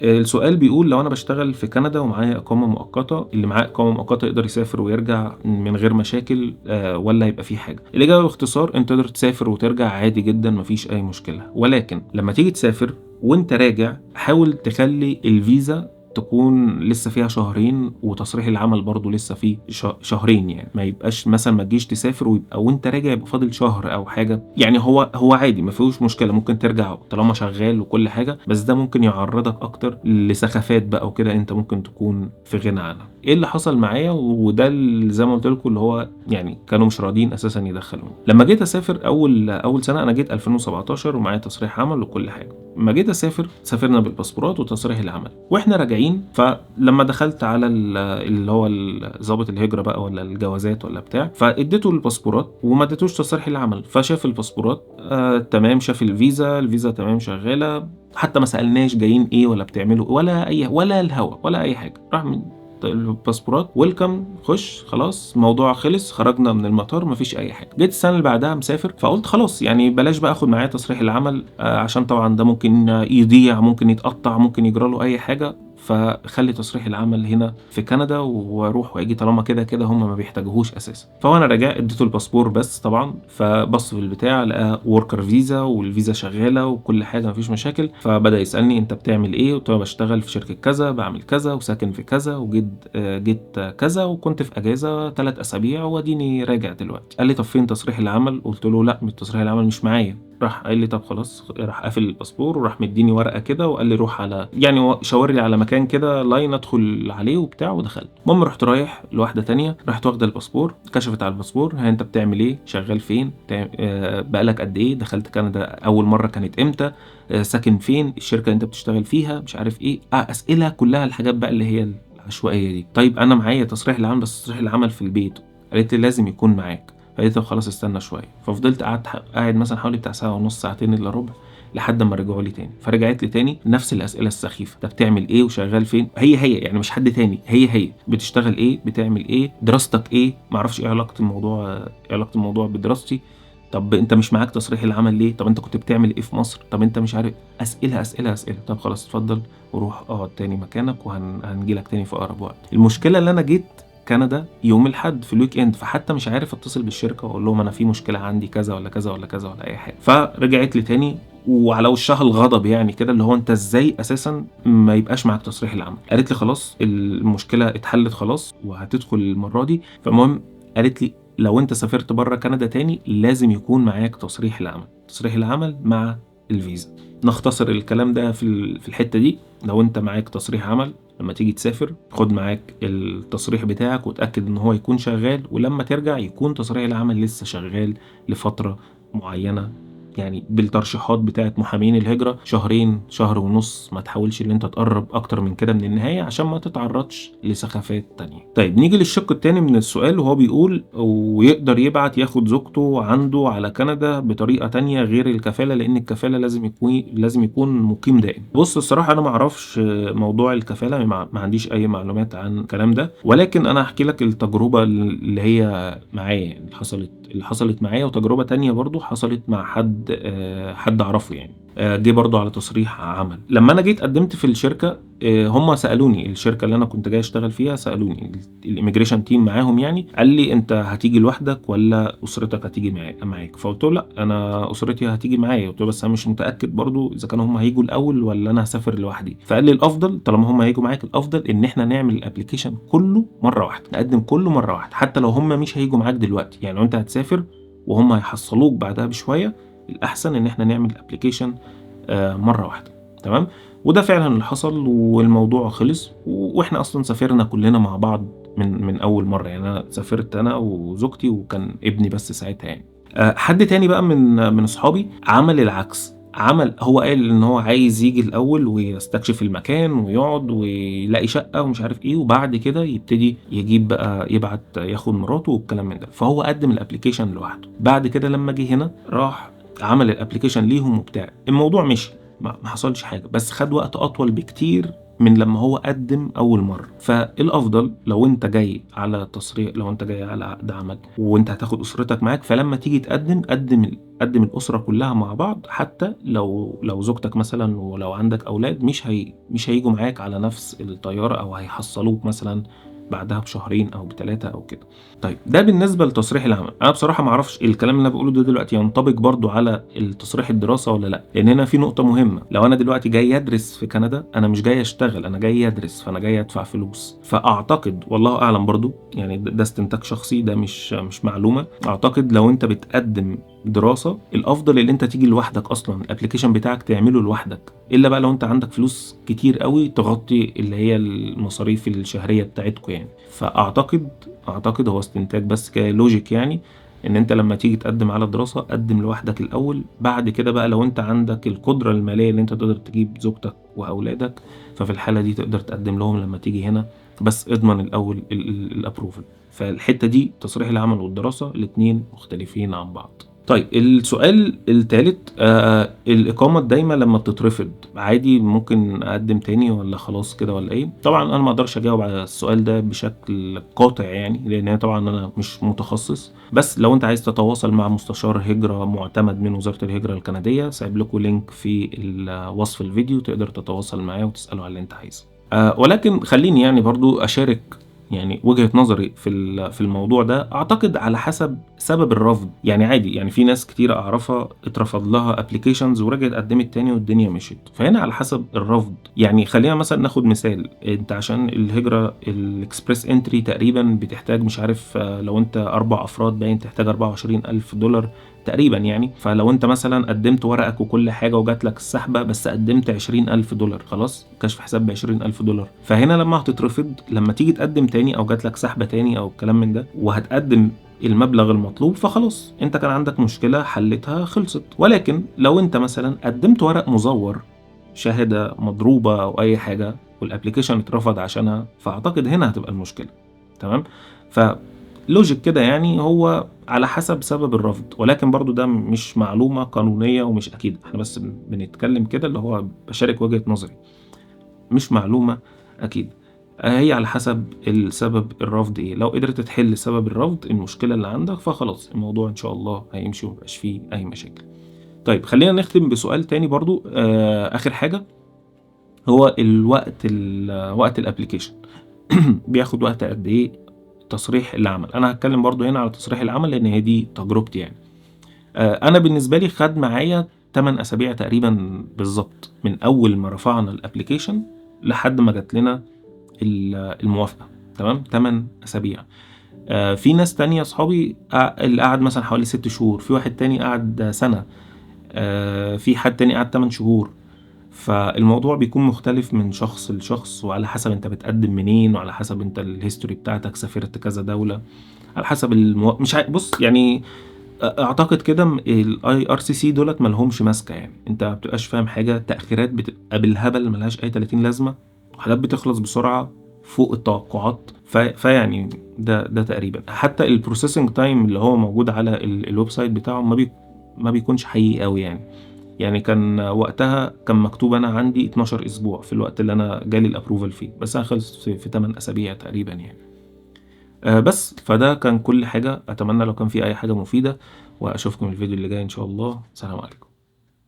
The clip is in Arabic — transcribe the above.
السؤال بيقول لو أنا باشتغل في كندا ومعايا إقامة مؤقتة، اللي معاه إقامة مؤقتة يقدر يسافر ويرجع من غير مشاكل والّا هيبقى في حاجة؟ الإجابة باختصار أنت تقدر تسافر وترجع عادي جدًا ما فيش أي مشكلة، ولكن لمّا تيجي تسافر وأنت راجع حاول تخلّي الفيزا تكون لسه فيها شهرين، وتصريح العمل برضه لسه فيه شهرين يعني، ما يبقاش مثلًا ما تجيش تسافر ويبقى وأنت راجع يبقى فاضل شهر أو حاجة، يعني هو عادي ما فيهوش مشكلة، ممكن ترجع طالما شغال وكل حاجة، بس ده ممكن يعرّضك أكتر لسخافات بقى وكده أنت ممكن تكون في غنى عنها. إيه اللي حصل معايا وده زي ما قُلت لكم اللي هو يعني كانوا مش راضيين أساسًا يدخّلوني. لمّا جيت أسافر أول سنة أنا جيت 2017 ومعايا تصريح عمل وكل حاجة. أمّا جيت أسافر، سافرنا بالباسبورات وتصريح العمل، وإحنا راجعين فلمّا دخلت على اللي هو ضابط الهجرة بقى والّا الجوازات والّا بتاع، فاديته الباسبورات وما اديتوش تصريح العمل، فشاف الباسبورات تمام، شاف الفيزا تمام شغالة، حتى ما سألناش جايين إيه والّا بتعملوا ولا الهوا ولا أي حاجة، راح الباسبورات welcome خُش خلاص الموضوع خلص، خرجنا من المطار ما فيش أي حاجة. جيت السنة اللي بعدها مسافر، فقُلت خلاص يعني بلاش بقى آخُد معايا تصريح العمل عشان طبعًا ده ممكن يضيع، ممكن يتقطّع، ممكن يجرى له أي حاجة، فخلّي تصريح العمل هنا في كندا وأروح وآجي طالما كده هم ما بيحتاجوهوش أساسًا. فوأنا راجع اديته الباسبور بس طبعًا، فبَص في البتاع لقاه worker visa والفيزا شغالة وكل حاجة ما فيش مشاكل، فبدأ يسألني أنت بتعمل إيه؟ قُلت له أنا باشتغل في شركة كذا، باعمل كذا وساكن في كذا جيت كذا وكنت في أجازة 3 أسابيع وأديني راجع دلوقتي. قال لي طب فين تصريح العمل؟ قُلت له لأ تصريح العمل مش معايا. راح قايل لي طب خلاص راح قافل الباسبور وراح مدّيني ورقة كده وقال لي روح على يعني شاور لي على مكان كده line أدخل عليه وبتاع ودخلت. المهم رُحت رايح لواحدة تانية، راحت واخدة الباسبور، كشفت على الباسبور، ها أنت بتعمل إيه؟ شغال فين؟ بقى لك قد إيه؟ دخلت كندا أول مرّة كانت إمتى؟ ساكن فين؟ الشركة اللي أنت بتشتغل فيها، مش عارف إيه، أسئلة كلّها الحاجات بقى اللي هي العشوائية دي. طيب أنا معايا تصريح العمل بس تصريح العمل في البيت. قالت لي لازم يكون معاك. فقالت لي طب خلاص استنى شوية، ففضلت قاعد مثلًا حوالي بتاع ساعة ونُص، ساعتين إلا ربع، لحد أمّا رجعوا لي تاني، فرجعت لي تاني نفس الأسئلة السخيفة، أنت بتعمل إيه وشغال فين؟ هي يعني مش حد تاني، هي بتشتغل إيه، بتعمل إيه، دراستك إيه، ما أعرفش إيه علاقة الموضوع بدراستي، طب أنت مش معاك تصريح العمل ليه، طب أنت كنت بتعمل إيه في مصر، طب أنت مش عارف أسئلة، طب خلاص اتفضل وروح اقعد تاني مكانك هنيجي لك تاني في أقرب وقت. المشكلة اللي أنا جيت كندا يوم الأحد في الweekend، فحتى مش عارف أتصل بالشركة وأقول لهم أنا في مشكلة عندي كذا والّا كذا والّا كذا والّا أي حاجة، فرجعت لي تاني وعلى وشها الغضب يعني كده، اللي هو أنت إزاي أساسًا ما يبقاش معاك تصريح العمل. قالت لي خلاص المشكلة اتحلت خلاص وهتدخل المرّة دي، فالمهم قالت لي لو أنت سافرت برّه كندا تاني لازم يكون معاك تصريح العمل، تصريح العمل مع الفيزا. نختصر الكلام ده في الحتة دي، لو أنت معاك تصريح عمل لمّا تيجي تسافر خُد معاك التصريح بتاعك واتأكد إن هو يكون شغال، ولمّا ترجع يكون تصريح العمل لسه شغال لفترة معيّنة، يعني بالترشيحات بتاعة محامين الهجرة شهرين، شهر ونُص، ما تحاولش إن أنت تقرّب أكتر من كده من النهاية عشان ما تتعرّضش لسخافات تانية. طيب نيجي للشِق التاني من السؤال وهو بيقول ويقدر ياخد زوجته عنده على كندا بطريقة تانية غير الكفالة، لإن الكفالة لازم يكون مُقيم دائم. بُص الصراحة أنا ما أعرفش موضوع الكفالة، ما عنديش أي معلومات عن الكلام ده، ولكن أنا هاحكي لك التجربة اللي هي معايا يعني اللي حصلت معايا، وتجربة تانية برضه حصلت مع حد أعرفه يعني. جه برضه على تصريح عمل. لمّا أنا جيت قدّمت في الشركة هم سألوني، الشركة اللي أنا كنت جاي أشتغل فيها سألوني الimmigration team معاهم يعني، قال لي: "أنت هتيجي لوحدك والّا أسرتك هتيجي معاك؟" فقُلت له: "لأ، أنا أسرتي هتيجي معايا." قُلت له: "بس أنا مش متأكد برضه إذا كانوا هم هييجوا الأول والّا أنا هاسافر لوحدي." فقال لي: "الأفضل طالما هم هييجوا معاك، الأفضل إن إحنا نعمل الapplication كلّه مرّة واحدة، نقدّم كلّه مرّة واحدة، حتى لو هم مش هييجوا معاك دلوقتي، يعني لو أنت هتسافر وهم هيحصّلوك بعدها بشوية، الأحسن إن إحنا نعمل application مرّة واحدة." تمام؟ وده فعلًا اللي حصل والموضوع خلص، وإحنا أصلًا سافرنا كلّنا مع بعض من أول مرّة، يعني أنا سافرت أنا وزوجتي وكان ابني بس ساعتها يعني. حد تاني بقى من أصحابي عمل العكس، هو قال إن هو عايز ييجي الأول ويستكشف المكان ويقعد ويلاقي شقة ومش عارف إيه، وبعد كده يبتدي يجيب بقى ياخد مراته والكلام من ده، فهو قدّم الapplication لوحده. بعد كده لمّا جه هنا راح عمل الapplication ليهم وبتاع، الموضوع مشي، ما حصلش حاجة، بس خَد وقت أطول بكتير من لما هو قدم اول مره. فالافضل لو انت جاي على تصريح، لو انت جاي على عقد عمل وانت هتاخد اسرتك معاك، فلما تيجي تقدم قدم الاسره كلها مع بعض، حتى لو زوجتك مثلا ولو عندك اولاد مش هيجوا معاك على نفس الطياره، او هيحصلوك مثلا بعدها بشهرين او ب3 او كده. طيب ده بالنسبه لتصريح العمل. انا بصراحه ما اعرفش الكلام اللي انا بقوله ده دلوقتي ينطبق برضو على التصريح الدراسه ولا لا، لان هنا في نقطه مهمه. لو انا دلوقتي جاي ادرس في كندا، انا مش جاي اشتغل، انا جاي ادرس، فانا جاي ادفع فلوس. فاعتقد والله اعلم برضو، يعني ده استنتاج شخصي، ده مش معلومه. اعتقد لو انت بتقدم دراسه، الافضل ان انت تيجي لوحدك اصلا، الابلكيشن بتاعك تعمله لوحدك، الا بقى لو انت عندك فلوس كتير قوي تغطي اللي هي المصاريف الشهريه بتاعتكم يعني. فاعتقد هو استنتاج بس كلوجيك يعني، ان انت لما تيجي تقدم على دراسه قدم لوحدك الاول. بعد كده بقى لو انت عندك القدره الماليه اللي انت تقدر تجيب زوجتك واولادك، ففي الحاله دي تقدر تقدم لهم لما تيجي هنا، بس اضمن الاول الابروفل. فالحته دي تصريح العمل والدراسه الاتنين مختلفين عن بعض. طيب السؤال الثالث، الإقامة الدايمة لما بتترفض عادي ممكن أقدم تاني ولا خلاص كده ولا إيه؟ طبعا أنا ما أقدرش أجاوب على السؤال ده بشكل قاطع يعني، لأن طبعا أنا مش متخصص. بس لو أنت عايز تتواصل مع مستشار هجرة معتمد من وزارة الهجرة الكندية، سايب لكم لينك في وصف الفيديو تقدر تتواصل معاه وتسأله على اللي أنت عايزه. ولكن خليني يعني برضو أشارك يعني وجهة نظري في الموضوع ده. اعتقد على حسب سبب الرفض، يعني عادي، يعني في ناس كتير اعرفها اترفض لها ابلكيشنز ورجعت قدمت تاني والدنيا مشيت. فهنا على حسب الرفض. يعني خلينا مثلا ناخد مثال، انت عشان الهجرة الاكسبريس انتري تقريبا بتحتاج مش عارف، لو انت 4 افراد باين تحتاج $24,000 تقريبا يعني. فلو انت مثلا قدمت ورقك وكل حاجه وجات لك السحبه، بس قدمت $20,000، خلاص كشف حساب ب$20,000. فهنا لما هتترفض، لما تيجي تقدم تاني او جات لك سحبه تاني او الكلام من ده، وهتقدم المبلغ المطلوب، فخلاص انت كان عندك مشكله حلتها خلصت. ولكن لو انت مثلا قدمت ورق مزور، شهاده مضروبه او اي حاجه، والابلكيشن اترفض عشانها، فاعتقد هنا هتبقى المشكله. تمام. لوجيك كده يعني، هو على حسب سبب الرفض، ولكن برضو ده مش معلومة قانونية ومش أكيد، احنا بس بنتكلم كده اللي هو بشارك وجهة نظري، مش معلومة أكيد. هي على حسب السبب الرفض ايه. لو قدرت تحل سبب الرفض، المشكلة اللي عندك، فخلاص الموضوع ان شاء الله هيمشي ومبقاش فيه اي مشاكل. طيب خلينا نختم بسؤال تاني برضو، اخر حاجة، هو وقت الابليكيشن بياخد وقت قد ايه تصريح العمل؟ انا هتكلم برضو هنا على تصريح العمل لان هي دي تجربتي يعني. انا بالنسبه لي خد معايا 8 اسابيع تقريبا بالظبط، من اول ما رفعنا الابليكيشن لحد ما جات لنا الموافقه. تمام، 8 اسابيع. في ناس تانية اصحابي اللي قعد مثلا حوالي 6 شهور، في واحد تاني قعد سنه، في حد تاني قعد 8 شهور. فالموضوع بيكون مختلف من شخص لشخص، وعلى حسب انت بتقدم منين، وعلى حسب انت الهيستوري بتاعتك سافرت كذا دولة، على حسب مش بص يعني، اعتقد كده الاي ار سي سي دولت مالهمش ماسكه يعني. انت ما بتبقاش فاهم حاجه، تاخيرات بتبقى بالهبل ملهاش اي 30 لازمه، وحاجات بتخلص بسرعه فوق التوقعات. فيعني ده تقريبا، حتى البروسيسنج تايم اللي هو موجود على الويب سايت بتاعهم ما بيكونش حقيقي قوي يعني. يعني كان وقتها كان مكتوب انا عندي 12 اسبوع في الوقت اللي انا جالي الابروفال فيه، بس انا خلص في 8 اسابيع تقريبا يعني. بس فده كان كل حاجة. اتمنى لو كان في اي حاجة مفيدة، واشوفكم الفيديو اللي جاي ان شاء الله. سلام عليكم.